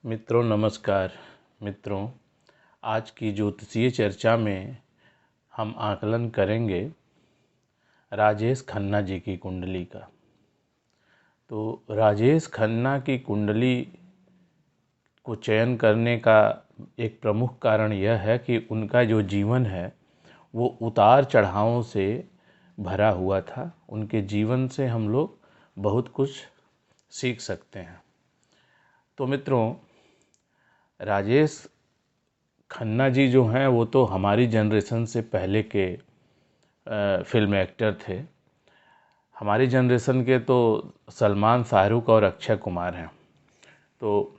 मित्रों नमस्कार। मित्रों, आज की ज्योतिषीय चर्चा में हम आकलन करेंगे राजेश खन्ना जी की कुंडली का। तो राजेश खन्ना की कुंडली को चयन करने का एक प्रमुख कारण यह है कि उनका जो जीवन है वो उतार चढ़ावों से भरा हुआ था। उनके जीवन से हम लोग बहुत कुछ सीख सकते हैं। तो मित्रों, राजेश खन्ना जी जो हैं वो तो हमारी जनरेशन से पहले के फिल्म एक्टर थे। हमारी जनरेशन के तो सलमान, शाहरुख और अक्षय कुमार हैं। तो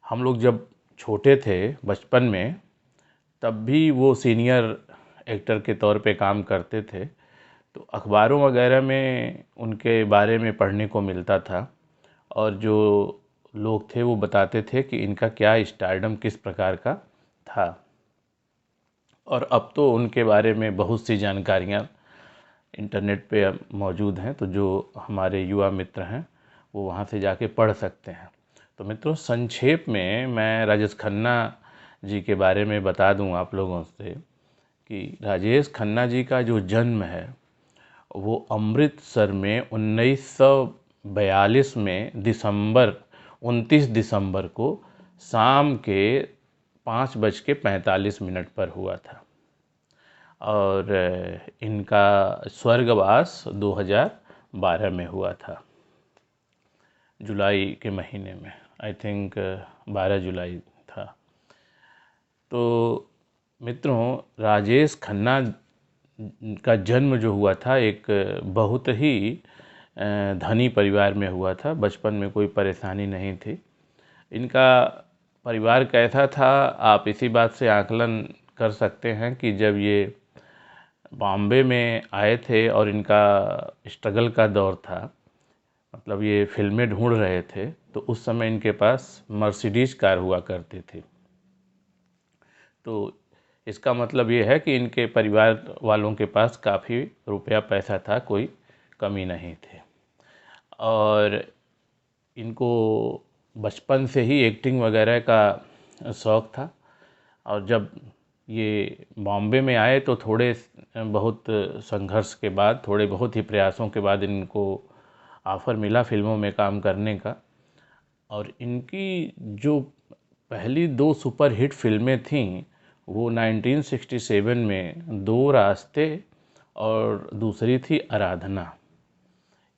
हम लोग जब छोटे थे बचपन में, तब भी वो सीनियर एक्टर के तौर पे काम करते थे। तो अखबारों वगैरह में उनके बारे में पढ़ने को मिलता था और जो लोग थे वो बताते थे कि इनका क्या स्टारडम किस प्रकार का था। और अब तो उनके बारे में बहुत सी जानकारियाँ इंटरनेट पे अब मौजूद हैं, तो जो हमारे युवा मित्र हैं वो वहाँ से जाके पढ़ सकते हैं। तो मित्रों, संक्षेप में मैं राजेश खन्ना जी के बारे में बता दूं आप लोगों से कि राजेश खन्ना जी का जो जन्म है वो अमृतसर में 1942 में 29 दिसंबर को शाम के 5:45 पर हुआ था। और इनका स्वर्गवास 2012 में हुआ था, जुलाई के महीने में। आई थिंक 12 जुलाई था। तो मित्रों, राजेश खन्ना का जन्म जो हुआ था एक बहुत ही धनी परिवार में हुआ था। बचपन में कोई परेशानी नहीं थी। इनका परिवार कैसा था आप इसी बात से आकलन कर सकते हैं कि जब ये बॉम्बे में आए थे और इनका स्ट्रगल का दौर था, मतलब ये फिल्में ढूंढ रहे थे, तो उस समय इनके पास मर्सिडीज कार हुआ करती थी। तो इसका मतलब ये है कि इनके परिवार वालों के पास काफ़ी रुपया पैसा था, कोई कमी नहीं थी। और इनको बचपन से ही एक्टिंग वगैरह का शौक़ था। और जब ये बॉम्बे में आए तो थोड़े बहुत संघर्ष के बाद, थोड़े बहुत ही प्रयासों के बाद इनको ऑफ़र मिला फिल्मों में काम करने का। और इनकी जो पहली 2 सुपर हिट फिल्में थीं वो 1967 में दो रास्ते और दूसरी थी आराधना।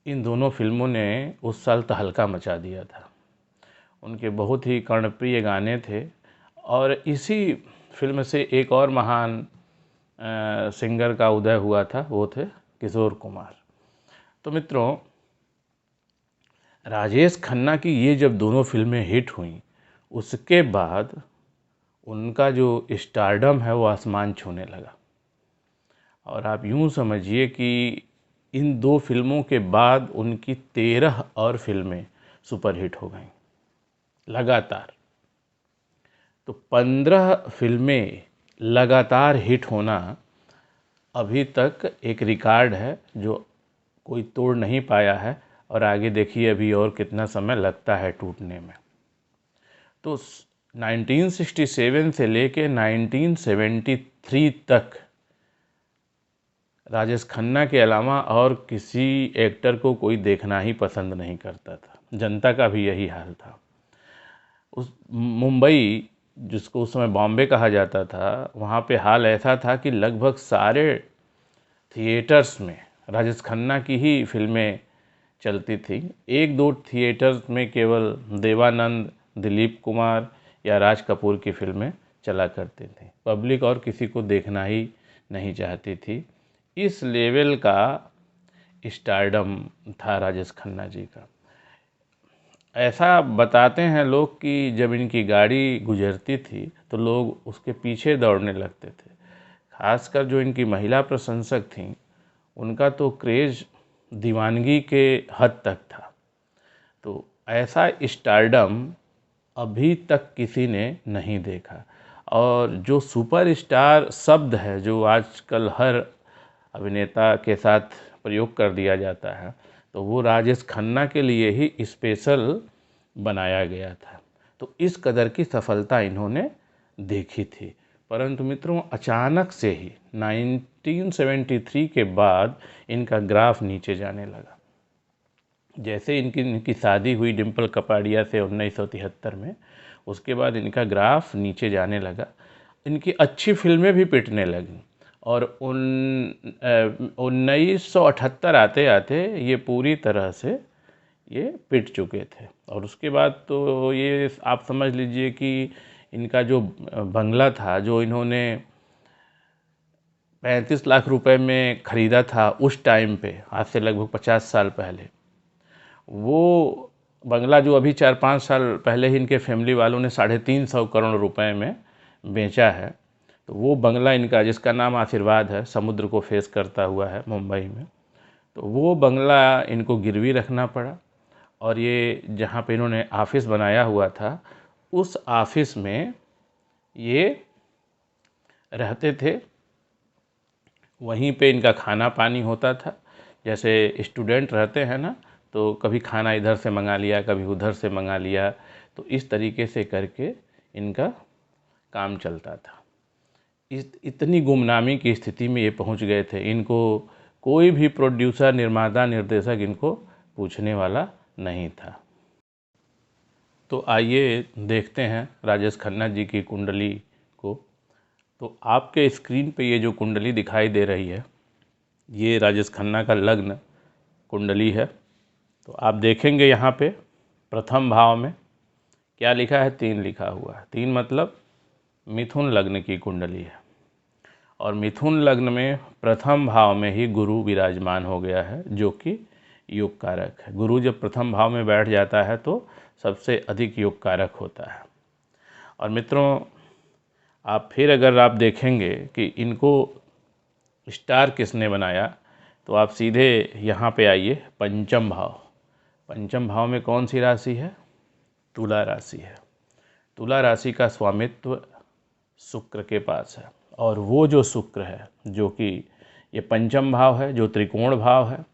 इन दोनों फिल्मों ने उस साल तहलका मचा दिया था। उनके बहुत ही कर्णप्रिय गाने थे। और इसी फिल्म से एक और महान सिंगर का उदय हुआ था, वो थे किशोर कुमार। तो मित्रों, राजेश खन्ना की ये जब दोनों फिल्में हिट हुईं, उसके बाद उनका जो स्टारडम है वो आसमान छूने लगा। और आप यूँ समझिए कि इन 2 फिल्मों के बाद उनकी 13 और फिल्में सुपरहिट हो गईं लगातार। तो 15 फिल्में लगातार हिट होना अभी तक एक रिकॉर्ड है जो कोई तोड़ नहीं पाया है। और आगे देखिए अभी और कितना समय लगता है टूटने में। तो 1967 से लेके 1973 तक राजेश खन्ना के अलावा और किसी एक्टर को कोई देखना ही पसंद नहीं करता था। जनता का भी यही हाल था। उस मुंबई, जिसको उस समय बॉम्बे कहा जाता था, वहाँ पे हाल ऐसा था कि लगभग सारे थिएटर्स में राजेश खन्ना की ही फिल्में चलती थी। 1-2 थिएटर्स में केवल देवानंद, दिलीप कुमार या राज कपूर की फिल्में चला करती थी। पब्लिक और किसी को देखना ही नहीं चाहती थी। इस लेवल का स्टारडम था राजेश खन्ना जी का। ऐसा बताते हैं लोग कि जब इनकी गाड़ी गुजरती थी तो लोग उसके पीछे दौड़ने लगते थे। खासकर जो इनकी महिला प्रशंसक थीं, उनका तो क्रेज़ दीवानगी के हद तक था। तो ऐसा स्टारडम अभी तक किसी ने नहीं देखा। और जो सुपरस्टार शब्द है जो आजकल हर अभिनेता के साथ प्रयोग कर दिया जाता है, तो वो राजेश खन्ना के लिए ही स्पेशल बनाया गया था। तो इस कदर की सफलता इन्होंने देखी थी। परंतु मित्रों अचानक से ही 1973 के बाद इनका ग्राफ नीचे जाने लगा। जैसे इनकी शादी हुई डिम्पल कपाड़िया से 1973 में, उसके बाद इनका ग्राफ नीचे जाने लगा। इनकी अच्छी फिल्में भी पिटने लगी और 1978 आते आते ये पूरी तरह से ये पिट चुके थे। और उसके बाद तो ये आप समझ लीजिए कि इनका जो बंगला था, जो इन्होंने 35 लाख रुपए में ख़रीदा था उस टाइम पे, आज से लगभग 50 साल पहले, वो बंगला जो अभी 4-5 साल पहले ही इनके फैमिली वालों ने 350 करोड़ रुपए में बेचा है, तो वो बंगला इनका, जिसका नाम आशीर्वाद है, समुद्र को फेस करता हुआ है मुंबई में, तो वो बंगला इनको गिरवी रखना पड़ा। और ये जहाँ पे इन्होंने ऑफिस बनाया हुआ था, उस ऑफिस में ये रहते थे, वहीं पे इनका खाना पानी होता था। जैसे स्टूडेंट रहते हैं ना, तो कभी खाना इधर से मंगा लिया, कभी उधर से मंगा लिया, तो इस तरीके से करके इनका काम चलता था। इतनी गुमनामी की स्थिति में ये पहुंच गए थे, इनको कोई भी प्रोड्यूसर, निर्माता, निर्देशक इनको पूछने वाला नहीं था। तो आइए देखते हैं राजेश खन्ना जी की कुंडली को। तो आपके स्क्रीन पे ये जो कुंडली दिखाई दे रही है, ये राजेश खन्ना का लग्न कुंडली है। तो आप देखेंगे यहाँ पे प्रथम भाव में क्या लिखा है, 3 लिखा हुआ है। 3 मतलब मिथुन लग्न की कुंडली है। और मिथुन लग्न में प्रथम भाव में ही गुरु विराजमान हो गया है, जो कि योग कारक है। गुरु जब प्रथम भाव में बैठ जाता है तो सबसे अधिक योग कारक होता है। और मित्रों आप फिर अगर आप देखेंगे कि इनको स्टार किसने बनाया, तो आप सीधे यहाँ पे आइए पंचम भाव। पंचम भाव में कौन सी राशि है? तुला राशि है। तुला राशि का स्वामित्व शुक्र के पास है। और वो जो शुक्र है, जो कि ये पंचम भाव है, जो त्रिकोण भाव है,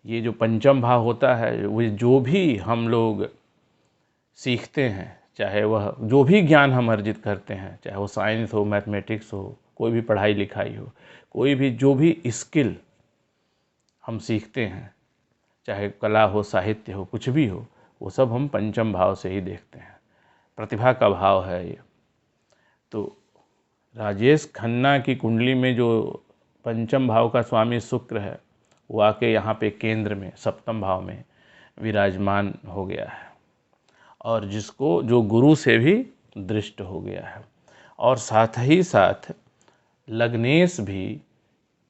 ये जो पंचम भाव होता है, वो जो भी हम लोग सीखते हैं, चाहे वह जो भी ज्ञान हम अर्जित करते हैं, चाहे वो साइंस हो, मैथमेटिक्स हो, कोई भी पढ़ाई लिखाई हो, कोई भी जो भी स्किल हम सीखते हैं, चाहे कला हो, साहित्य हो, कुछ भी हो, वो सब हम पंचम भाव से ही देखते हैं। प्रतिभा का भाव है ये। तो राजेश खन्ना की कुंडली में जो पंचम भाव का स्वामी शुक्र है, वो आके यहाँ पे केंद्र में सप्तम भाव में विराजमान हो गया है, और जिसको जो गुरु से भी दृष्ट हो गया है। और साथ ही साथ लग्नेश भी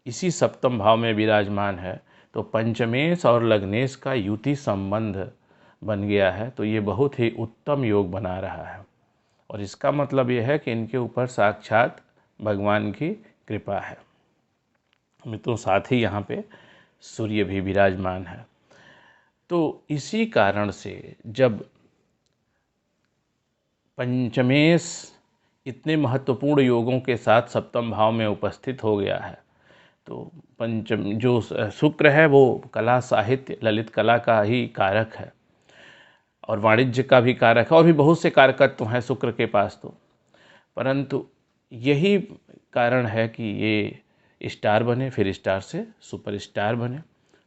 इसी सप्तम भाव में विराजमान है। तो पंचमेश और लग्नेश का युति संबंध बन गया है। तो ये बहुत ही उत्तम योग बना रहा है। और इसका मतलब ये है कि इनके ऊपर साक्षात भगवान की कृपा है। मित्रों साथ ही यहाँ पे सूर्य भी विराजमान है। तो इसी कारण से जब पंचमेश इतने महत्वपूर्ण योगों के साथ सप्तम भाव में उपस्थित हो गया है, तो पंचम जो शुक्र है वो कला, साहित्य, ललित कला का ही कारक है और वाणिज्य का भी कारक है, और भी बहुत से कारकत्व हैं शुक्र के पास। तो परंतु यही कारण है कि ये स्टार बने, फिर स्टार से सुपरस्टार बने।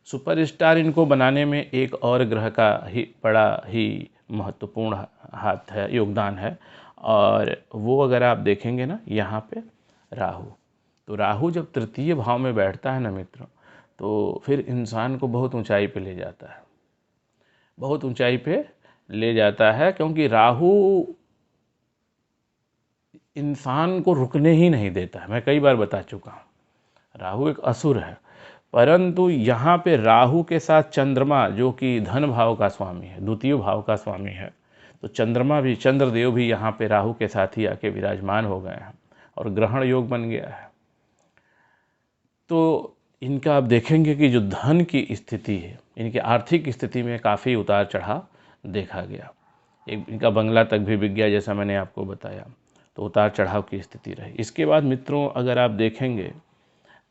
सुपरस्टार इनको बनाने में एक और ग्रह का ही बड़ा ही महत्वपूर्ण हाथ है, योगदान है। और वो अगर आप देखेंगे ना, यहाँ पे राहु, तो राहु जब तृतीय भाव में बैठता है ना मित्रों, तो फिर इंसान को बहुत ऊंचाई पे ले जाता है, बहुत ऊंचाई पे ले जाता है, क्योंकि राहु इंसान को रुकने ही नहीं देता है। मैं कई बार बता चुका हूँ, राहु एक असुर है। परंतु यहाँ पे राहु के साथ चंद्रमा, जो कि धन भाव का स्वामी है, द्वितीय भाव का स्वामी है, तो चंद्रमा भी, चंद्रदेव भी यहाँ पे राहु के साथ ही आके विराजमान हो गए हैं और ग्रहण योग बन गया है। तो इनका आप देखेंगे कि जो धन की स्थिति है, इनकी आर्थिक स्थिति में काफ़ी उतार चढ़ाव देखा गया। एक इनका बंगला तक भी बिक गया, जैसा मैंने आपको बताया। तो उतार चढ़ाव की स्थिति रही। इसके बाद मित्रों अगर आप देखेंगे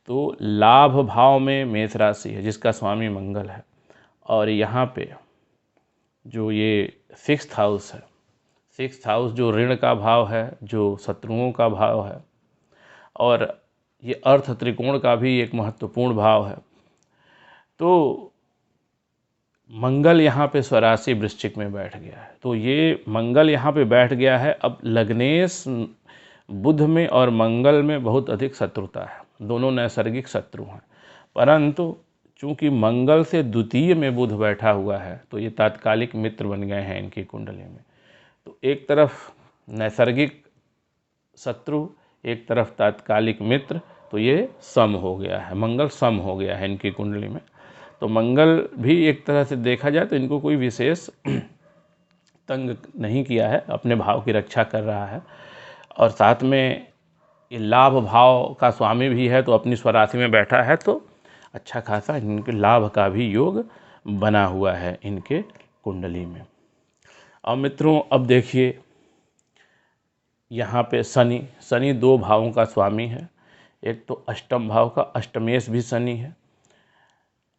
तो लाभ भाव में मेष राशि है, जिसका स्वामी मंगल है, और यहाँ पे जो ये 6th हाउस है, 6th हाउस जो ऋण का भाव है, जो शत्रुओं का भाव है, और ये अर्थ त्रिकोण का भी एक महत्वपूर्ण भाव है। तो मंगल यहाँ पे स्वराशि वृश्चिक में बैठ गया है। तो ये मंगल यहाँ पे बैठ गया है। अब लग्नेश बुध में और मंगल में बहुत अधिक शत्रुता है, दोनों नैसर्गिक शत्रु हैं। परंतु चूंकि मंगल से द्वितीय में बुध बैठा हुआ है तो ये तात्कालिक मित्र बन गए हैं इनकी कुंडली में। तो एक तरफ नैसर्गिक शत्रु, एक तरफ तात्कालिक मित्र, तो ये सम हो गया है, मंगल सम हो गया है इनकी कुंडली में। तो मंगल भी एक तरह से देखा जाए तो इनको कोई विशेष तंग नहीं किया है, अपने भाव की रक्षा कर रहा है। और साथ में ये लाभ भाव का स्वामी भी है, तो अपनी स्वराशि में बैठा है, तो अच्छा खासा इनके लाभ का भी योग बना हुआ है इनके कुंडली में। और मित्रों अब देखिए यहाँ पे शनि 2 भावों का स्वामी है। एक तो अष्टम भाव का अष्टमेश भी शनि है,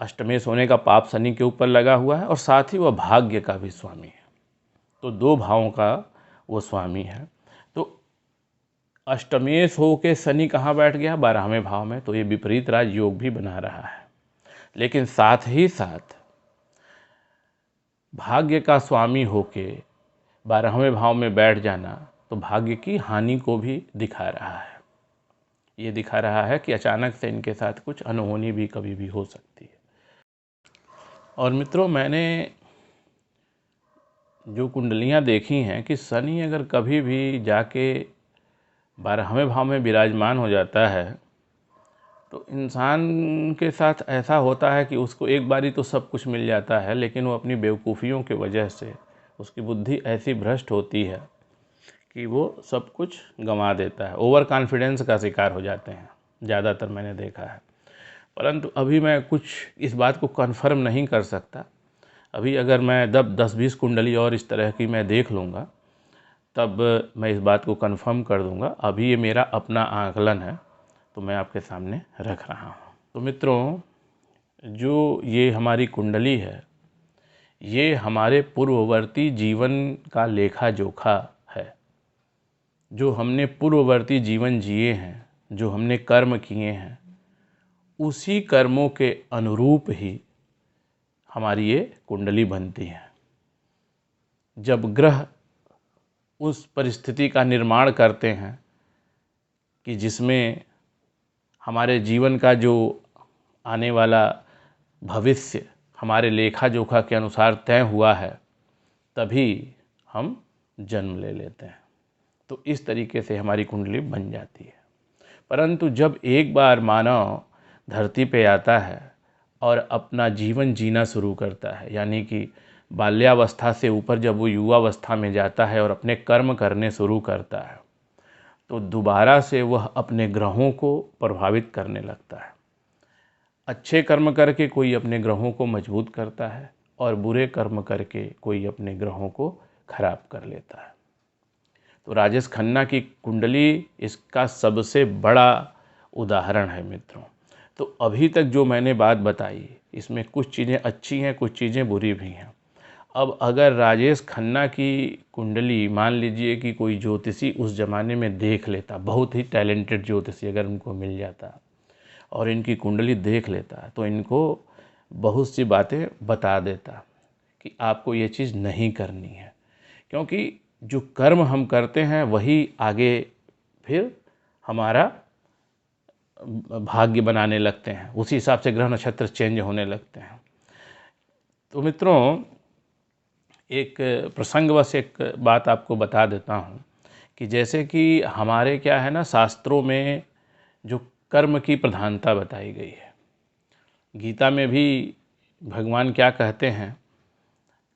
अष्टमेश होने का पाप शनि के ऊपर लगा हुआ है, और साथ ही वह भाग्य का भी स्वामी है। तो 2 भावों का वो स्वामी है। तो अष्टमेश हो के शनि कहाँ बैठ गया? 12वें भाव में। तो ये विपरीत राज योग भी बना रहा है। लेकिन साथ ही साथ भाग्य का स्वामी होके 12वें भाव में बैठ जाना तो भाग्य की हानि को भी दिखा रहा है। ये दिखा रहा है कि अचानक से इनके साथ कुछ अनहोनी भी कभी भी हो सकती है। और मित्रों मैंने जो कुंडलियाँ देखी हैं कि शनि अगर कभी भी जाके 12वें भाव में विराजमान हो जाता है तो इंसान के साथ ऐसा होता है कि उसको एक बारी तो सब कुछ मिल जाता है, लेकिन वो अपनी बेवकूफ़ियों की वजह से उसकी बुद्धि ऐसी भ्रष्ट होती है कि वो सब कुछ गंवा देता है। ओवर कॉन्फिडेंस का शिकार हो जाते हैं, ज़्यादातर मैंने देखा है। परंतु अभी मैं कुछ इस बात को कन्फर्म नहीं कर सकता। अभी अगर मैं 10-20 कुंडली और इस तरह की मैं देख लूँगा तब मैं इस बात को कन्फर्म कर दूँगा। अभी ये मेरा अपना आकलन है, तो मैं आपके सामने रख रहा हूँ। तो मित्रों जो ये हमारी कुंडली है, ये हमारे पूर्ववर्ती जीवन का लेखा जोखा है। जो हमने पूर्ववर्ती जीवन जिए हैं, जो हमने कर्म किए हैं, उसी कर्मों के अनुरूप ही हमारी ये कुंडली बनती है। जब ग्रह उस परिस्थिति का निर्माण करते हैं कि जिसमें हमारे जीवन का जो आने वाला भविष्य हमारे लेखा जोखा के अनुसार तय हुआ है, तभी हम जन्म ले लेते हैं। तो इस तरीके से हमारी कुंडली बन जाती है। परंतु जब एक बार मानव धरती पे आता है और अपना जीवन जीना शुरू करता है, यानी कि बाल्यावस्था से ऊपर जब वो युवावस्था में जाता है और अपने कर्म करने शुरू करता है, तो दोबारा से वह अपने ग्रहों को प्रभावित करने लगता है। अच्छे कर्म करके कोई अपने ग्रहों को मजबूत करता है और बुरे कर्म करके कोई अपने ग्रहों को खराब कर लेता है। तो राजेश खन्ना की कुंडली इसका सबसे बड़ा उदाहरण है मित्रों। तो अभी तक जो मैंने बात बताई, इसमें कुछ चीज़ें अच्छी हैं, कुछ चीज़ें बुरी भी हैं। अब अगर राजेश खन्ना की कुंडली मान लीजिए कि कोई ज्योतिषी उस ज़माने में देख लेता, बहुत ही टैलेंटेड ज्योतिषी अगर उनको मिल जाता और इनकी कुंडली देख लेता, तो इनको बहुत सी बातें बता देता कि आपको ये चीज़ नहीं करनी है। क्योंकि जो कर्म हम करते हैं वही आगे फिर हमारा भाग्य बनाने लगते हैं, उसी हिसाब से ग्रह नक्षत्र चेंज होने लगते हैं। तो मित्रों एक प्रसंगवश एक बात आपको बता देता हूँ कि जैसे कि हमारे क्या है ना, शास्त्रों में जो कर्म की प्रधानता बताई गई है, गीता में भी भगवान क्या कहते हैं,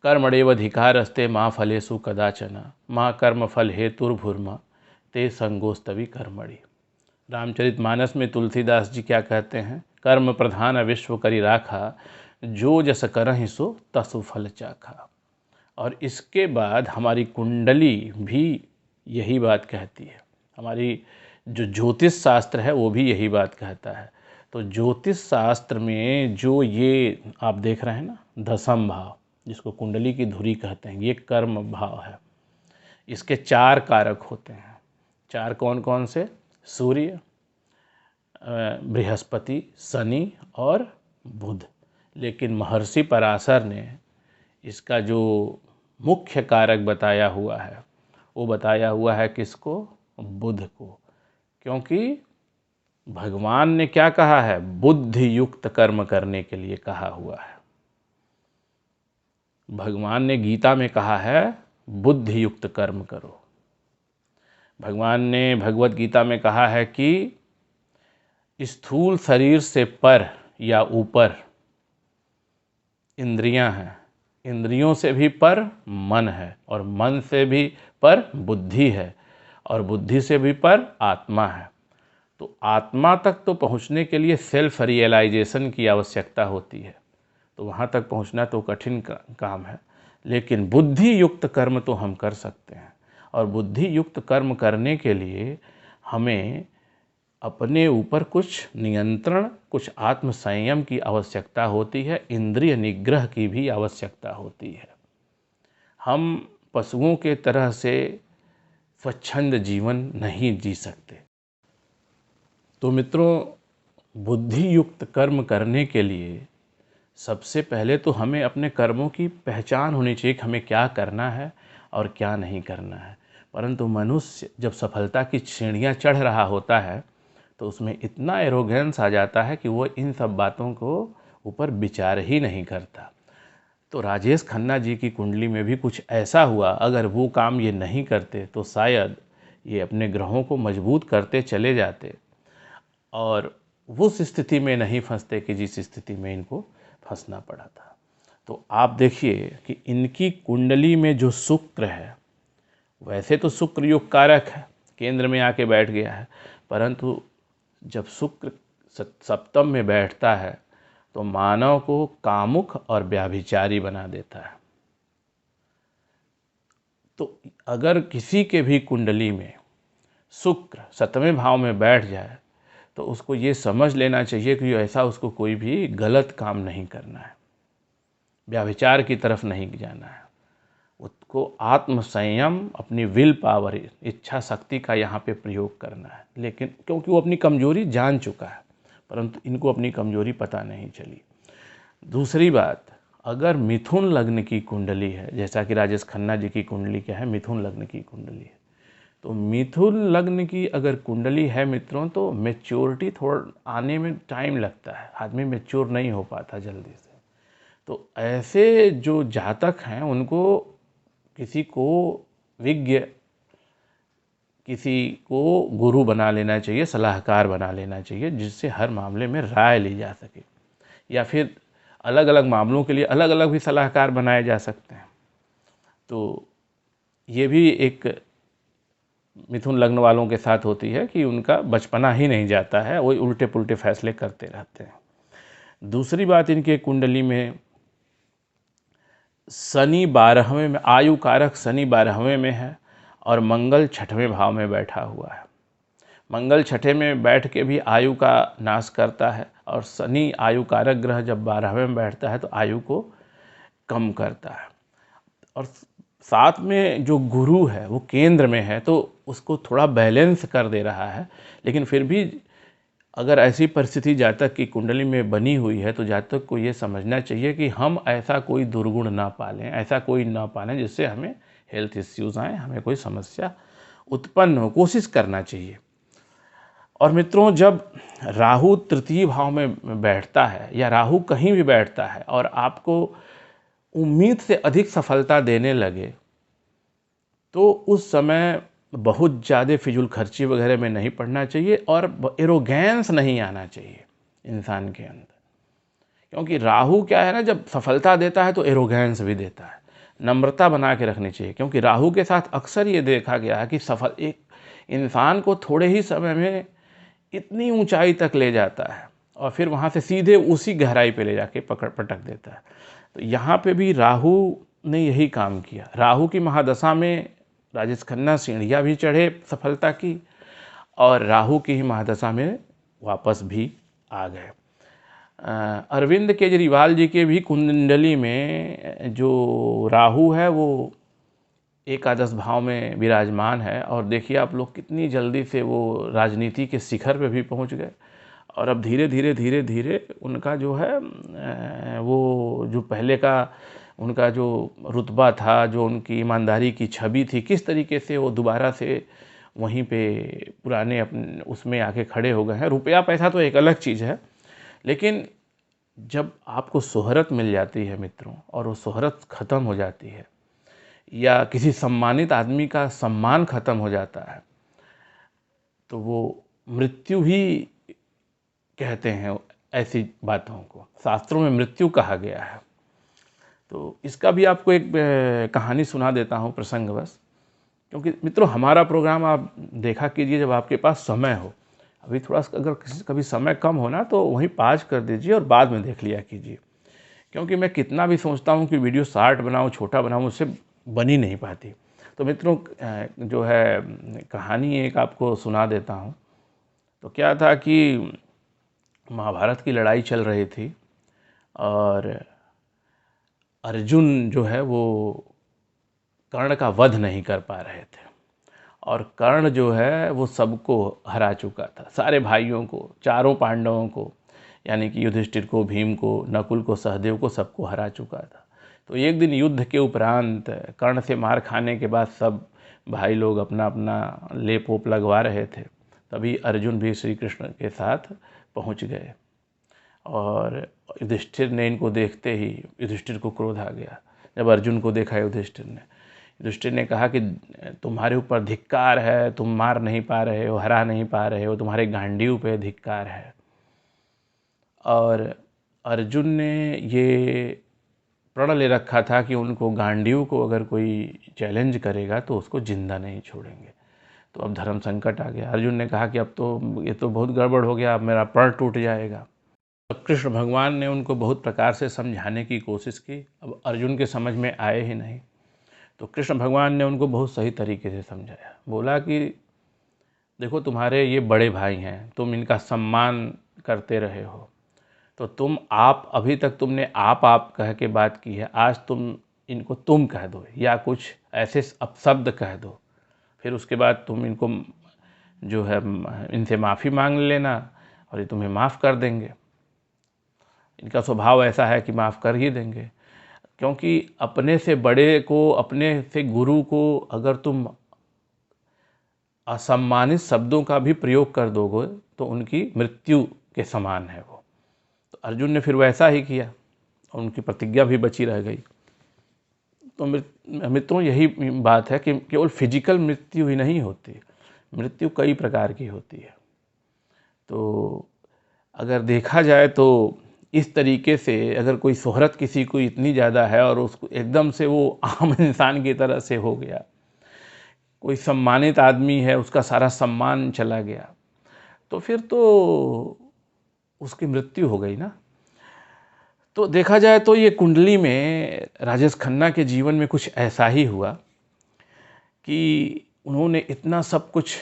कर्मण्येवाधिकारस्ते मा फलेषु कदाचन मा कर्म फल हेतुर्भुर्मा ते संगोस्तवी कर्मणि। रामचरितमानस में तुलसीदास जी क्या कहते हैं, कर्म प्रधान विश्व करी राखा जो जस करहि सो तसु फल चाखा। और इसके बाद हमारी कुंडली भी यही बात कहती है। हमारी जो ज्योतिष शास्त्र है वो भी यही बात कहता है। तो ज्योतिष शास्त्र में जो ये आप देख रहे हैं ना, 10वां भाव, जिसको कुंडली की धुरी कहते हैं, ये कर्म भाव है। इसके 4 कारक होते हैं। 4 कौन कौन से? सूर्य, बृहस्पति, शनि और बुध। लेकिन महर्षि पराशर ने इसका जो मुख्य कारक बताया हुआ है वो बताया हुआ है किसको? बुध को। क्योंकि भगवान ने क्या कहा है? बुद्धि युक्त कर्म करने के लिए कहा हुआ है। भगवान ने गीता में कहा है बुद्धि युक्त कर्म करो। भगवान ने भगवत गीता में कहा है कि स्थूल शरीर से पर या ऊपर इंद्रियां हैं, इंद्रियों से भी पर मन है, और मन से भी पर बुद्धि है, और बुद्धि से भी पर आत्मा है। तो आत्मा तक तो पहुंचने के लिए सेल्फ रियलाइजेशन की आवश्यकता होती है, तो वहां तक पहुंचना तो कठिन काम है। लेकिन बुद्धि युक्त कर्म तो हम कर सकते हैं, और बुद्धि युक्त कर्म करने के लिए हमें अपने ऊपर कुछ नियंत्रण, कुछ आत्म संयम की आवश्यकता होती है, इंद्रिय निग्रह की भी आवश्यकता होती है। हम पशुओं के तरह से स्वच्छंद जीवन नहीं जी सकते। तो मित्रों, बुद्धि युक्त कर्म करने के लिए सबसे पहले तो हमें अपने कर्मों की पहचान होनी चाहिए कि हमें क्या करना है और क्या नहीं करना है। परंतु मनुष्य जब सफलता की सीढ़ियाँ चढ़ रहा होता है तो उसमें इतना एरोगेंस आ जाता है कि वो इन सब बातों को ऊपर विचार ही नहीं करता। तो राजेश खन्ना जी की कुंडली में भी कुछ ऐसा हुआ। अगर वो काम ये नहीं करते तो शायद ये अपने ग्रहों को मजबूत करते चले जाते और उस स्थिति में नहीं फंसते कि जिस स्थिति में इनको फंसना पड़ा था। तो आप देखिए कि इनकी कुंडली में जो शुक्र है, वैसे तो शुक्र योग कारक है, केंद्र में आके बैठ गया है, परंतु जब शुक्र सप्तम में बैठता है तो मानव को कामुक और व्याभिचारी बना देता है। तो अगर किसी के भी कुंडली में शुक्र 7वें भाव में बैठ जाए तो उसको ये समझ लेना चाहिए कि ऐसा उसको कोई भी गलत काम नहीं करना है, व्याभिचार की तरफ नहीं जाना है। उसको आत्म संयम, अपनी विल पावर, इच्छा शक्ति का यहाँ पे प्रयोग करना है। लेकिन क्योंकि वो अपनी कमजोरी जान चुका है, परंतु इनको अपनी कमजोरी पता नहीं चली। दूसरी बात, अगर मिथुन लग्न की कुंडली है, जैसा कि राजेश खन्ना जी की कुंडली क्या है, मिथुन लग्न की कुंडली है, तो मिथुन लग्न की अगर कुंडली है मित्रों, तो मेच्योरिटी थोड़ा आने में टाइम लगता है, आदमी मेच्योर नहीं हो पाता जल्दी से। तो ऐसे जो जातक हैं उनको किसी को विज्ञ, किसी को गुरु बना लेना चाहिए, सलाहकार बना लेना चाहिए, जिससे हर मामले में राय ली जा सके, या फिर अलग अलग मामलों के लिए अलग अलग भी सलाहकार बनाए जा सकते हैं। तो ये भी एक मिथुन लग्न वालों के साथ होती है कि उनका बचपना ही नहीं जाता है, वही उल्टे पुल्टे फैसले करते रहते हैं। दूसरी बात, इनके कुंडली में शनि 12वें में, आयु कारक शनि 12वें में है और मंगल 6वें भाव में बैठा हुआ है। मंगल 6ठे में बैठ के भी आयु का नाश करता है, और शनि आयु कारक ग्रह जब 12वें में बैठता है तो आयु को कम करता है। और साथ में जो गुरु है वो केंद्र में है, तो उसको थोड़ा बैलेंस कर दे रहा है। लेकिन फिर भी अगर ऐसी परिस्थिति जातक की कुंडली में बनी हुई है तो जातक को ये समझना चाहिए कि हम ऐसा कोई दुर्गुण ना पालें, ऐसा कोई ना पालें जिससे हमें हेल्थ इश्यूज़ आएँ, हमें कोई समस्या उत्पन्न हो, कोशिश करना चाहिए। और मित्रों, जब राहु 3 भाव में बैठता है या राहु कहीं भी बैठता है और आपको उम्मीद से अधिक सफलता देने लगे, तो उस समय बहुत ज़्यादा फिजूल खर्ची वगैरह में नहीं पड़ना चाहिए और एरोगेंस नहीं आना चाहिए इंसान के अंदर। क्योंकि राहु क्या है ना, जब सफलता देता है तो एरोगेंस भी देता है। नम्रता बना के रखनी चाहिए, क्योंकि राहु के साथ अक्सर ये देखा गया है कि एक इंसान को थोड़े ही समय में इतनी ऊंचाई तक ले जाता है और फिर वहाँ से सीधे उसी गहराई पे ले जाके पटक देता है। तो यहाँ पे भी राहु ने यही काम किया। राहु की महादशा में राजेश खन्ना सीढ़ियाँ भी चढ़े सफलता की, और राहु की ही महादशा में वापस भी आ गए। अरविंद केजरीवाल जी के भी कुंडली में जो राहु है वो एकादश भाव में विराजमान है। और देखिए आप लोग कितनी जल्दी से वो राजनीति के शिखर पे भी पहुंच गए। और अब धीरे धीरे धीरे धीरे उनका जो है वो जो पहले का उनका जो रुतबा था, जो उनकी ईमानदारी की छवि थी, किस तरीके से वो दोबारा से वहीं पे पुराने अपने उसमें आके खड़े हो गए हैं। रुपया पैसा तो एक अलग चीज़ है, लेकिन जब आपको शोहरत मिल जाती है मित्रों, और वो शोहरत ख़त्म हो जाती है, या किसी सम्मानित आदमी का सम्मान ख़त्म हो जाता है, तो वो मृत्यु ही कहते हैं ऐसी बातों को। शास्त्रों में मृत्यु कहा गया है। तो इसका भी आपको एक कहानी सुना देता हूँ प्रसंगवश, क्योंकि मित्रों हमारा प्रोग्राम आप देखा कीजिए जब आपके पास समय हो। अभी थोड़ा अगर कभी समय कम हो ना तो वहीं पॉज कर दीजिए और बाद में देख लिया कीजिए, क्योंकि मैं कितना भी सोचता हूँ कि वीडियो शार्ट बनाऊँ, छोटा बनाऊँ, उससे बन ही नहीं पाती। तो मित्रों जो है कहानी एक आपको सुना देता हूँ। तो क्या था कि महाभारत की लड़ाई चल रही थी और अर्जुन जो है वो कर्ण का वध नहीं कर पा रहे थे। और कर्ण जो है वो सबको हरा चुका था, सारे भाइयों को, चारों पांडवों को, यानी कि युधिष्ठिर को, भीम को, नकुल को, सहदेव को, सबको हरा चुका था। तो एक दिन युद्ध के उपरांत कर्ण से मार खाने के बाद सब भाई लोग अपना अपना लेप ओप लगवा रहे थे। तभी अर्जुन भी श्री कृष्ण के साथ पहुंच गए और युधिष्ठिर ने इनको देखते ही युधिष्ठिर को क्रोध आ गया। जब अर्जुन को देखा युधिष्ठिर ने कहा कि तुम्हारे ऊपर धिक्कार है, तुम मार नहीं पा रहे हो, हरा नहीं पा रहे हो, तुम्हारे गांडीव पे धिक्कार है। और अर्जुन ने ये प्रण ले रखा था कि उनको गांडीव को अगर कोई चैलेंज करेगा तो उसको जिंदा नहीं छोड़ेंगे। तो अब धर्म संकट आ गया। अर्जुन ने कहा कि अब तो ये तो बहुत गड़बड़ हो गया, अब मेरा प्रण टूट जाएगा। अब कृष्ण भगवान ने उनको बहुत प्रकार से समझाने की कोशिश की, अब अर्जुन के समझ में आए ही नहीं। तो कृष्ण भगवान ने उनको बहुत सही तरीके से समझाया। बोला कि देखो तुम्हारे ये बड़े भाई हैं, तुम इनका सम्मान करते रहे हो, तो तुम आप अभी तक तुमने आप कह के बात की है, आज तुम इनको तुम कह दो या कुछ ऐसे अपशब्द कह दो, फिर उसके बाद तुम इनको जो है इनसे माफ़ी मांग लेना और ये तुम्हें माफ़ कर देंगे। इनका स्वभाव ऐसा है कि माफ़ कर ही देंगे, क्योंकि अपने से बड़े को, अपने से गुरु को अगर तुम असम्मानित शब्दों का भी प्रयोग कर दोगे तो उनकी मृत्यु के समान है वो। तो अर्जुन ने फिर वैसा ही किया और उनकी प्रतिज्ञा भी बची रह गई। तो मित्रों यही बात है कि केवल फिजिकल मृत्यु ही नहीं होती, मृत्यु कई प्रकार की होती है। तो अगर देखा जाए तो इस तरीके से अगर कोई शोहरत किसी को इतनी ज़्यादा है और उसको एकदम से वो आम इंसान की तरह से हो गया, कोई सम्मानित आदमी है उसका सारा सम्मान चला गया, तो फिर तो उसकी मृत्यु हो गई ना। तो देखा जाए तो ये कुंडली में राजेश खन्ना के जीवन में कुछ ऐसा ही हुआ कि उन्होंने इतना सब कुछ,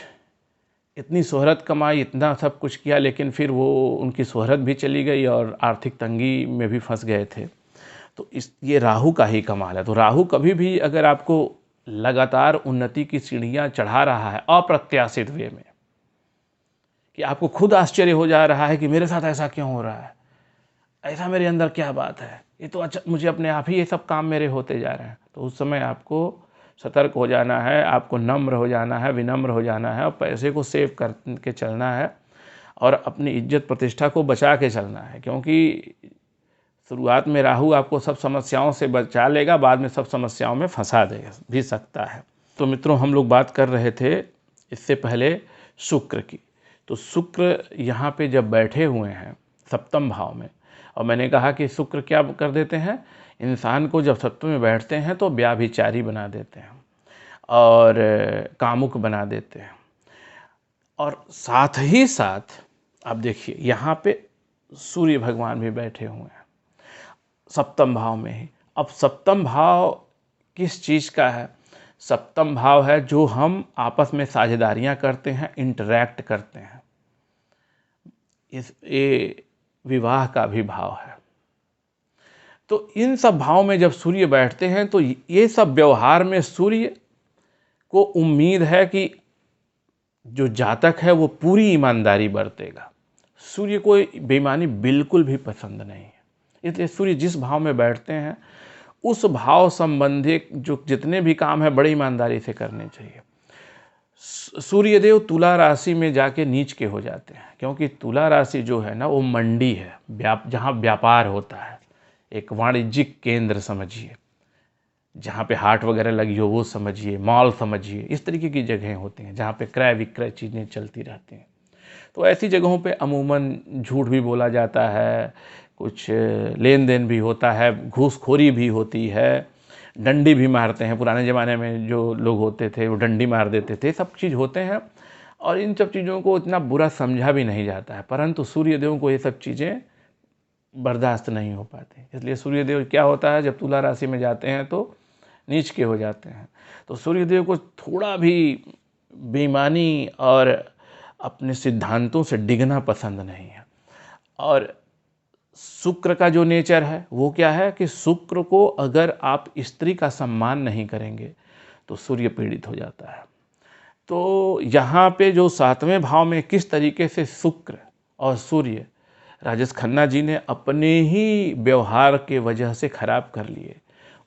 इतनी शोहरत कमाई, इतना सब कुछ किया, लेकिन फिर वो उनकी शोहरत भी चली गई और आर्थिक तंगी में भी फंस गए थे। तो ये राहु का ही कमाल है। तो राहु कभी भी अगर आपको लगातार उन्नति की सीढ़ियाँ चढ़ा रहा है अप्रत्याशित वे में, कि आपको खुद आश्चर्य हो जा रहा है कि मेरे साथ ऐसा क्यों हो रहा है, ऐसा मेरे अंदर क्या बात है, ये तो अच्छा मुझे अपने आप ही ये सब काम मेरे होते जा रहे हैं, तो उस समय आपको सतर्क हो जाना है, आपको नम्र हो जाना है, विनम्र हो जाना है और पैसे को सेव करके चलना है और अपनी इज्जत प्रतिष्ठा को बचा के चलना है। क्योंकि शुरुआत में राहु आपको सब समस्याओं से बचा लेगा, बाद में सब समस्याओं में फंसा दे भी सकता है। तो मित्रों हम लोग बात कर रहे थे इससे पहले शुक्र की। तो शुक्र यहाँ पे जब बैठे हुए हैं सप्तम भाव में, और मैंने कहा कि शुक्र क्या कर देते हैं, इंसान को जब सप्तम में बैठते हैं तो व्याभिचारी बना देते हैं और कामुक बना देते हैं। और साथ ही साथ आप देखिए यहाँ पे सूर्य भगवान भी बैठे हुए हैं सप्तम भाव में ही। अब सप्तम भाव किस चीज़ का है? सप्तम भाव है जो हम आपस में साझेदारियाँ करते हैं, इंटरैक्ट करते हैं। ये विवाह का भी भाव है। तो इन सब भाव में जब सूर्य बैठते हैं तो ये सब व्यवहार में सूर्य को उम्मीद है कि जो जातक है वो पूरी ईमानदारी बरतेगा। सूर्य को बेईमानी बिल्कुल भी पसंद नहीं है, इसलिए सूर्य जिस भाव में बैठते हैं उस भाव संबंधी जो जितने भी काम है बड़ी ईमानदारी से करने चाहिए। सूर्यदेव तुला राशि में जाके नीच के हो जाते हैं, क्योंकि तुला राशि जो है ना वो मंडी है, जहाँ व्यापार होता है, एक वाणिज्यिक केंद्र समझिए, जहाँ पे हाट वगैरह लगी हो वो समझिए, मॉल समझिए, इस तरीके की जगहें होती हैं जहाँ पे क्रय विक्रय चीज़ें चलती रहती हैं। तो ऐसी जगहों पे अमूमन झूठ भी बोला जाता है, कुछ लेन देन भी होता है, घूसखोरी भी होती है, डंडी भी मारते हैं। पुराने ज़माने में जो लोग होते थे वो डंडी मार देते थे, सब चीज़ होते हैं और इन सब चीज़ों को इतना बुरा समझा भी नहीं जाता है, परंतु सूर्यदेव को ये सब चीज़ें बर्दाश्त नहीं हो पाती। इसलिए सूर्यदेव क्या होता है, जब तुला राशि में जाते हैं तो नीच के हो जाते हैं। तो सूर्यदेव को थोड़ा भी बेईमानी और अपने सिद्धांतों से डिगना पसंद नहीं है। और शुक्र का जो नेचर है वो क्या है कि शुक्र को अगर आप स्त्री का सम्मान नहीं करेंगे तो सूर्य पीड़ित हो जाता है। तो यहाँ पे जो 7वें भाव में किस तरीके से शुक्र और सूर्य राजेश खन्ना जी ने अपने ही व्यवहार के वजह से खराब कर लिए,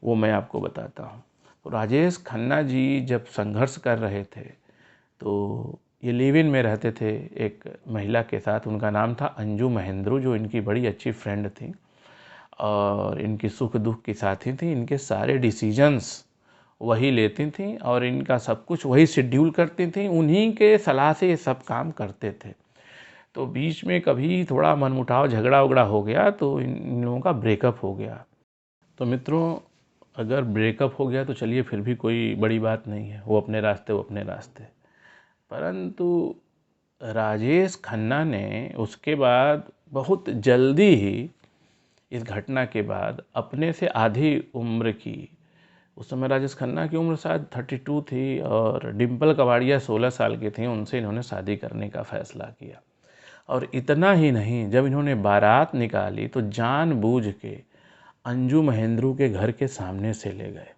वो मैं आपको बताता हूँ। तो राजेश खन्ना जी जब संघर्ष कर रहे थे तो ये लिव इन में रहते थे एक महिला के साथ, उनका नाम था अंजू महेंद्रू, जो इनकी बड़ी अच्छी फ्रेंड थी और इनकी सुख दुख की साथी थी। इनके सारे डिसीजंस वही लेती थी और इनका सब कुछ वही शेड्यूल करती थी, उन्हीं के सलाह से ये सब काम करते थे। तो बीच में कभी थोड़ा मनमुटाव झगड़ा उगड़ा हो गया तो इन लोगों का ब्रेकअप हो गया। तो मित्रों, अगर ब्रेकअप हो गया तो चलिए फिर भी कोई बड़ी बात नहीं है, वो अपने रास्ते। परंतु राजेश खन्ना ने उसके बाद बहुत जल्दी ही इस घटना के बाद अपने से आधी उम्र की, उस समय राजेश खन्ना की उम्र शायद 32 थी और डिम्पल कबाड़िया 16 साल की थी, उनसे इन्होंने शादी करने का फैसला किया। और इतना ही नहीं, जब इन्होंने बारात निकाली तो जानबूझ के अंजू महेंद्रू के घर के सामने से ले गए।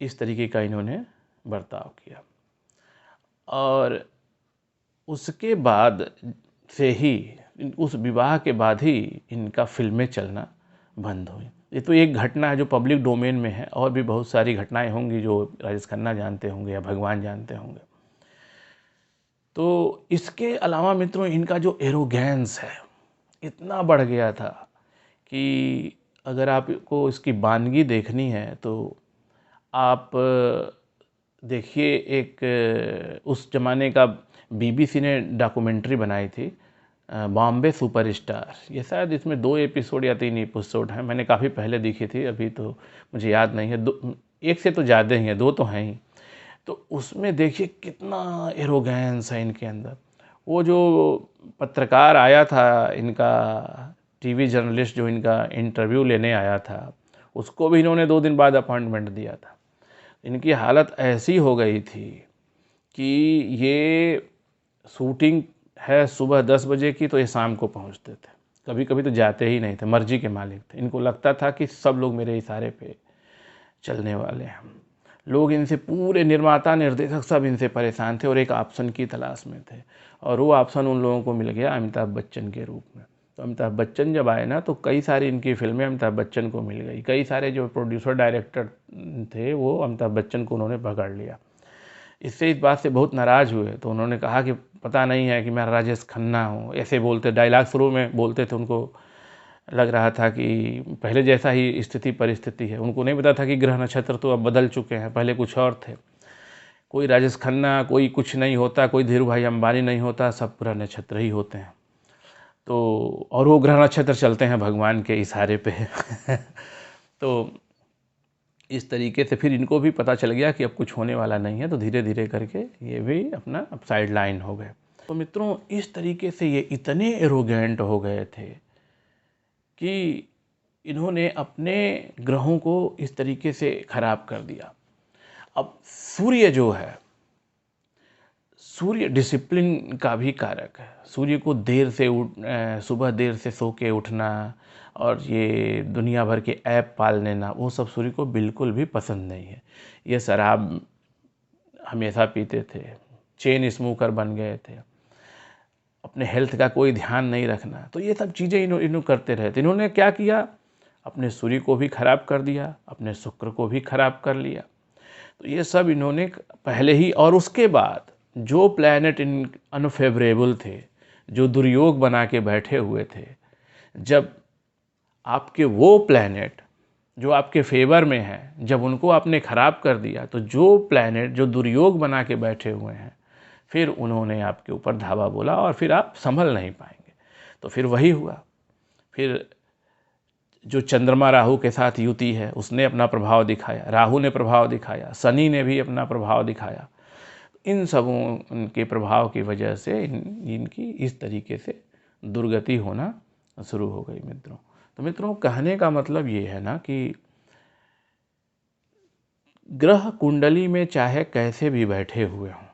इस तरीके का इन्होंने बर्ताव किया और उसके बाद से ही, उस विवाह के बाद ही इनका फिल्में चलना बंद हुई। ये तो एक घटना है जो पब्लिक डोमेन में है, और भी बहुत सारी घटनाएं होंगी जो राजेश खन्ना जानते होंगे या भगवान जानते होंगे। तो इसके अलावा मित्रों, इनका जो एरोगेंस है इतना बढ़ गया था कि अगर आपको इसकी वानगी देखनी है तो आप देखिए, एक उस जमाने का बीबीसी ने डॉक्यूमेंट्री बनाई थी, बॉम्बे सुपरस्टार। ये शायद इसमें 2 एपिसोड या 3 एपिसोड हैं, मैंने काफ़ी पहले देखी थी, अभी तो मुझे याद नहीं है। 1 से तो ज़्यादा ही है, 2 तो हैं ही। तो उसमें देखिए कितना एरोगेंस है इनके अंदर। वो जो पत्रकार आया था, इनका टीवी जर्नलिस्ट जो इनका इंटरव्यू लेने आया था, उसको भी इन्होंने 2 दिन बाद अपॉइंटमेंट दिया था। इनकी हालत ऐसी हो गई थी कि ये शूटिंग है सुबह 10 बजे की, तो ये शाम को पहुंचते थे। कभी कभी तो जाते ही नहीं थे, मर्जी के मालिक थे। इनको लगता था कि सब लोग मेरे इशारे पे चलने वाले हैं। लोग इनसे, पूरे निर्माता निर्देशक सब इनसे परेशान थे और एक ऑप्शन की तलाश में थे, और वो ऑप्शन उन लोगों को मिल गया अमिताभ बच्चन के रूप में। तो अमिताभ बच्चन जब आए ना, तो कई सारी इनकी फिल्में अमिताभ बच्चन को मिल गई। कई सारे जो प्रोड्यूसर डायरेक्टर थे वो अमिताभ बच्चन को उन्होंने पकड़ लिया। इससे इस बात से बहुत नाराज़ हुए, तो उन्होंने कहा कि पता नहीं है कि मैं राजेश खन्ना हूँ, ऐसे बोलते, डायलॉग शुरू में बोलते थे। उनको लग रहा था कि पहले जैसा ही स्थिति परिस्थिति है। उनको नहीं पता था कि ग्रह नक्षत्र तो अब बदल चुके हैं, पहले कुछ और थे। कोई राजेश खन्ना, कोई कुछ नहीं होता, कोई धीरू भाई अंबानी नहीं होता, सब ग्रह नक्षत्र ही होते हैं। तो और वो ग्रह नक्षत्र चलते हैं भगवान के इशारे पे तो इस तरीके से फिर इनको भी पता चल गया कि अब कुछ होने वाला नहीं है, तो धीरे धीरे करके ये भी अपना अब साइड लाइन हो गए। तो मित्रों, इस तरीके से ये इतने एरोगेंट हो गए थे कि इन्होंने अपने ग्रहों को इस तरीके से खराब कर दिया। अब सूर्य जो है, सूर्य डिसिप्लिन का भी कारक है। सूर्य को सुबह देर से सो के उठना और ये दुनिया भर के ऐप पाल लेना, वो सब सूर्य को बिल्कुल भी पसंद नहीं है। ये शराब हमेशा पीते थे, चेन स्मोकर बन गए थे, अपने हेल्थ का कोई ध्यान नहीं रखना, तो ये सब चीज़ें इन्होंने करते रहे। तो इन्होंने क्या किया, अपने सूर्य को भी खराब कर दिया, अपने शुक्र को भी खराब कर लिया। तो ये सब इन्होंने पहले ही, और उसके बाद जो प्लैनेट इन अनफेवरेबल थे, जो दुर्योग बना के बैठे हुए थे, जब आपके वो प्लैनेट जो आपके फेवर में हैं, जब उनको आपने ख़राब कर दिया, तो जो प्लैनेट जो दुर्योग बना के बैठे हुए हैं, फिर उन्होंने आपके ऊपर धावा बोला और फिर आप संभल नहीं पाएंगे। तो फिर वही हुआ। फिर जो चंद्रमा राहु के साथ युति है, उसने अपना प्रभाव दिखाया, राहु ने प्रभाव दिखाया, शनि ने भी अपना प्रभाव दिखाया। इन सबों के प्रभाव की वजह से इनकी इस तरीके से दुर्गति होना शुरू हो गई मित्रों। तो मित्रों, कहने का मतलब ये है ना कि ग्रह कुंडली में चाहे कैसे भी बैठे हुए हों,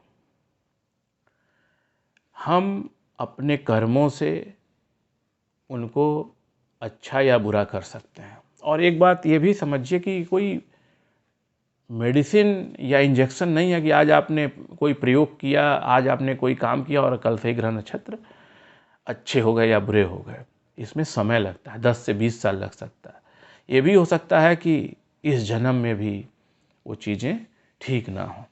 हम अपने कर्मों से उनको अच्छा या बुरा कर सकते हैं। और एक बात ये भी समझिए कि कोई मेडिसिन या इंजेक्शन नहीं है कि आज आपने कोई प्रयोग किया, आज आपने कोई काम किया और कल से ग्रह नक्षत्र अच्छे हो गए या बुरे हो गए। इसमें समय लगता है, 10 से 20 साल लग सकता है। ये भी हो सकता है कि इस जन्म में भी वो चीज़ें ठीक ना हो,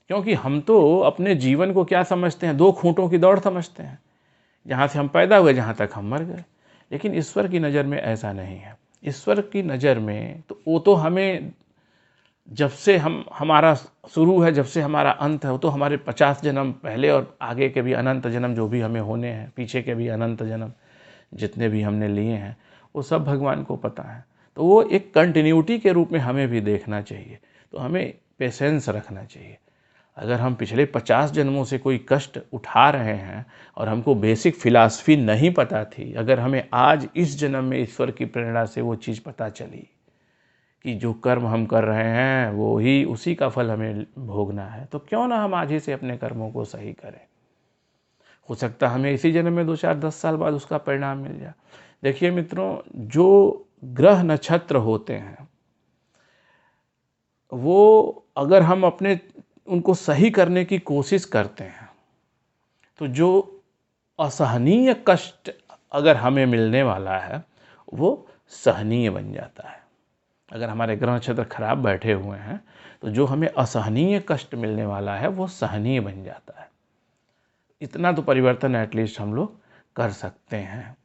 क्योंकि हम तो अपने जीवन को क्या समझते हैं, 2 खूंटों की दौड़ समझते हैं। जहाँ से हम पैदा हुए, जहाँ तक हम मर गए। लेकिन ईश्वर की नज़र में ऐसा नहीं है। ईश्वर की नज़र में तो वो तो हमें, जब से हमारा शुरू है, जब से हमारा अंत है, वो तो हमारे 50 जन्म पहले और आगे के भी अनंत जन्म जो भी हमें होने हैं, पीछे के भी अनंत जन्म जितने भी हमने लिए हैं, वो सब भगवान को पता है। तो वो एक कंटिन्यूटी के रूप में हमें भी देखना चाहिए। तो हमें पेशेंस रखना चाहिए। अगर हम पिछले 50 जन्मों से कोई कष्ट उठा रहे हैं और हमको बेसिक फिलॉसफी नहीं पता थी, अगर हमें आज इस जन्म में ईश्वर की प्रेरणा से वो चीज़ पता चली कि जो कर्म हम कर रहे हैं वो ही, उसी का फल हमें भोगना है, तो क्यों ना हम आज ही से अपने कर्मों को सही करें। हो सकता है हमें इसी जन्म में 2-4-10 साल बाद उसका परिणाम मिल जाए। देखिए मित्रों, जो ग्रह नक्षत्र होते हैं, वो अगर हम अपने उनको सही करने की कोशिश करते हैं, तो जो असहनीय कष्ट अगर हमें मिलने वाला है, वो सहनीय बन जाता है। अगर हमारे ग्रह नक्षत्र खराब बैठे हुए हैं, तो जो हमें असहनीय कष्ट मिलने वाला है, वो सहनीय बन जाता है। इतना तो परिवर्तन एटलीस्ट हम लोग कर सकते हैं।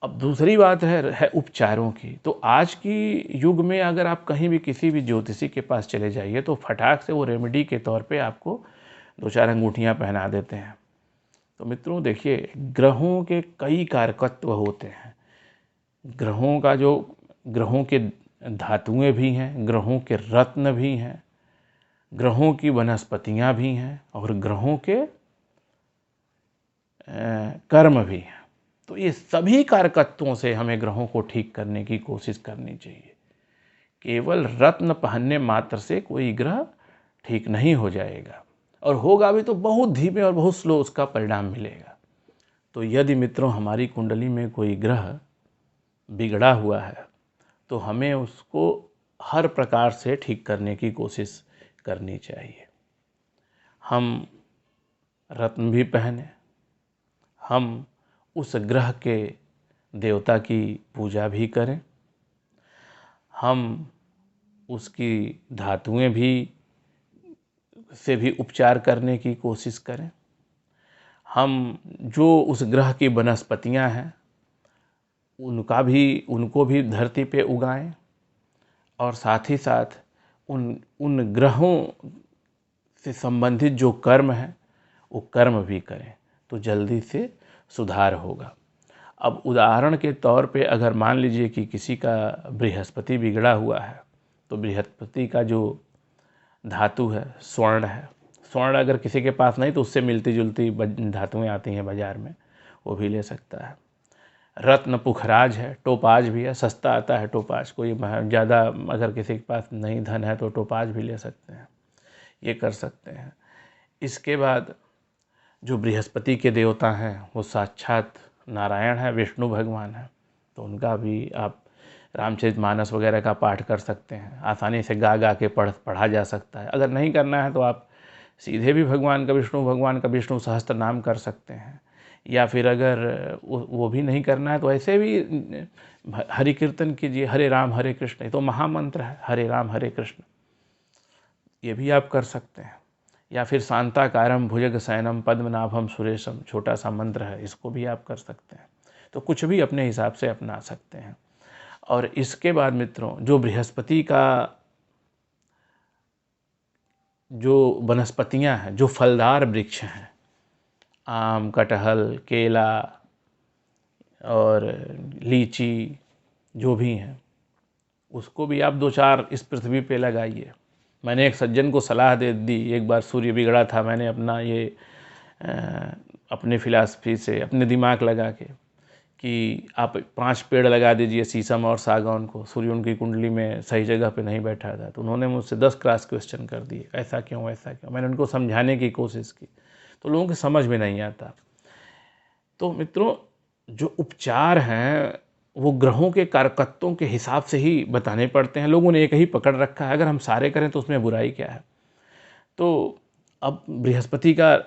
अब दूसरी बात है उपचारों की। तो आज की युग में अगर आप कहीं भी किसी भी ज्योतिषी के पास चले जाइए, तो फटाक से वो रेमेडी के तौर पे आपको 2-4 अंगूठियाँ पहना देते हैं। तो मित्रों देखिए, ग्रहों के कई कारकत्व होते हैं। ग्रहों के धातुएं भी हैं, ग्रहों के रत्न भी हैं, ग्रहों की वनस्पतियाँ भी हैं, और ग्रहों के कर्म भी हैं। तो ये सभी कारकत्वों से हमें ग्रहों को ठीक करने की कोशिश करनी चाहिए। केवल रत्न पहनने मात्र से कोई ग्रह ठीक नहीं हो जाएगा, और होगा भी तो बहुत धीमे और बहुत स्लो उसका परिणाम मिलेगा। तो यदि मित्रों हमारी कुंडली में कोई ग्रह बिगड़ा हुआ है, तो हमें उसको हर प्रकार से ठीक करने की कोशिश करनी चाहिए। हम रत्न भी पहने, हम उस ग्रह के देवता की पूजा भी करें, हम उसकी धातुएं भी से भी उपचार करने की कोशिश करें, हम जो उस ग्रह की वनस्पतियां हैं उनको भी धरती पे उगाएं, और साथ ही साथ उन ग्रहों से संबंधित जो कर्म हैं वो कर्म भी करें, तो जल्दी से सुधार होगा। अब उदाहरण के तौर पे अगर मान लीजिए कि किसी का बृहस्पति बिगड़ा हुआ है, तो बृहस्पति का जो धातु है स्वर्ण है। स्वर्ण अगर किसी के पास नहीं, तो उससे मिलती जुलती धातुएं आती हैं बाज़ार में, वो भी ले सकता है। रत्न पुखराज है, टोपाज भी है, सस्ता आता है टोपाज। कोई ज़्यादा अगर किसी के पास नहीं धन है तो टोपाज भी ले सकते हैं, ये कर सकते हैं। इसके बाद जो बृहस्पति के देवता हैं वो साक्षात नारायण है, विष्णु भगवान है। तो उनका भी आप रामचरितमानस वगैरह का पाठ कर सकते हैं। आसानी से गा गा के पढ़ा जा सकता है। अगर नहीं करना है तो आप सीधे भी भगवान का विष्णु सहस्त्र नाम कर सकते हैं। या फिर अगर वो भी नहीं करना है तो ऐसे भी हरि कीर्तन कीजिए, हरे राम हरे कृष्ण, ये तो महामंत्र है, हरे राम हरे कृष्ण, ये भी आप कर सकते हैं। या फिर शांताकारम भुजगशयनम पद्मनाभम सुरेशम, छोटा सा मंत्र है, इसको भी आप कर सकते हैं। तो कुछ भी अपने हिसाब से अपना सकते हैं। और इसके बाद मित्रों, जो बृहस्पति का जो वनस्पतियां हैं, जो फलदार वृक्ष हैं, आम, कटहल, केला और लीची, जो भी हैं, उसको भी आप 2-4 इस पृथ्वी पे लगाइए। मैंने एक सज्जन को सलाह दे दी, एक बार सूर्य बिगड़ा था, मैंने अपना ये अपने फिलॉसफी से, अपने दिमाग लगा के कि आप 5 पेड़ लगा दीजिए शीशम और सागौन को, सूर्य उनकी कुंडली में सही जगह पे नहीं बैठा था। तो उन्होंने मुझसे 10 क्रॉस क्वेश्चन कर दिए, ऐसा क्यों ऐसा क्यों। मैंने उनको समझाने की कोशिश की तो लोगों की समझ में नहीं आता। तो मित्रों, जो उपचार हैं वो ग्रहों के कारकत्वों के हिसाब से ही बताने पड़ते हैं। लोगों ने एक ही पकड़ रखा है, अगर हम सारे करें तो उसमें बुराई क्या है। तो अब बृहस्पति का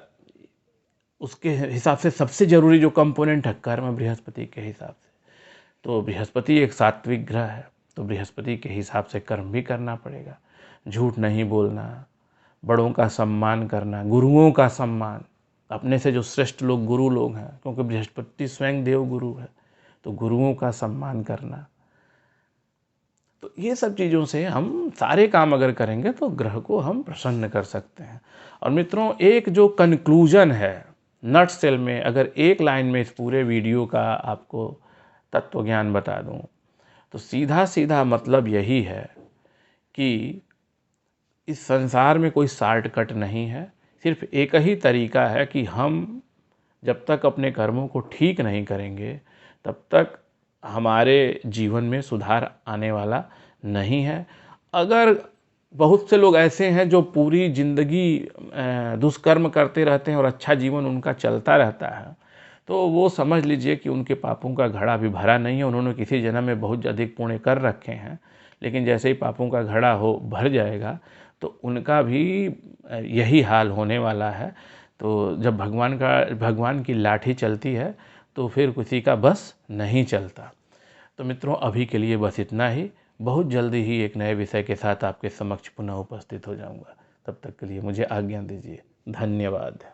उसके हिसाब से सबसे ज़रूरी जो कंपोनेंट है कर्म, बृहस्पति के हिसाब से, तो बृहस्पति एक सात्विक ग्रह है, तो बृहस्पति के हिसाब से कर्म भी करना पड़ेगा। झूठ नहीं बोलना, बड़ों का सम्मान करना, गुरुओं का सम्मान, अपने से जो श्रेष्ठ लोग गुरु लोग हैं, क्योंकि बृहस्पति स्वयं देव गुरु है, तो गुरुओं का सम्मान करना। तो ये सब चीज़ों से हम सारे काम अगर करेंगे तो ग्रह को हम प्रसन्न कर सकते हैं। और मित्रों, एक जो कंक्लूजन है नट सेल में, अगर एक लाइन में इस पूरे वीडियो का आपको तत्व ज्ञान बता दूं, तो सीधा सीधा मतलब यही है कि इस संसार में कोई शॉर्टकट नहीं है। सिर्फ एक ही तरीका है कि हम जब तक अपने कर्मों को ठीक नहीं करेंगे तब तक हमारे जीवन में सुधार आने वाला नहीं है। अगर बहुत से लोग ऐसे हैं जो पूरी ज़िंदगी दुष्कर्म करते रहते हैं और अच्छा जीवन उनका चलता रहता है, तो वो समझ लीजिए कि उनके पापों का घड़ा अभी भरा नहीं है। उन्होंने किसी जन्म में बहुत अधिक पुण्य कर रखे हैं, लेकिन जैसे ही पापों का घड़ा भर जाएगा तो उनका भी यही हाल होने वाला है। तो जब भगवान की लाठी चलती है तो फिर किसी का बस नहीं चलता। तो मित्रों, अभी के लिए बस इतना ही। बहुत जल्दी ही एक नए विषय के साथ आपके समक्ष पुनः उपस्थित हो जाऊंगा। तब तक के लिए मुझे आज्ञा दीजिए। धन्यवाद।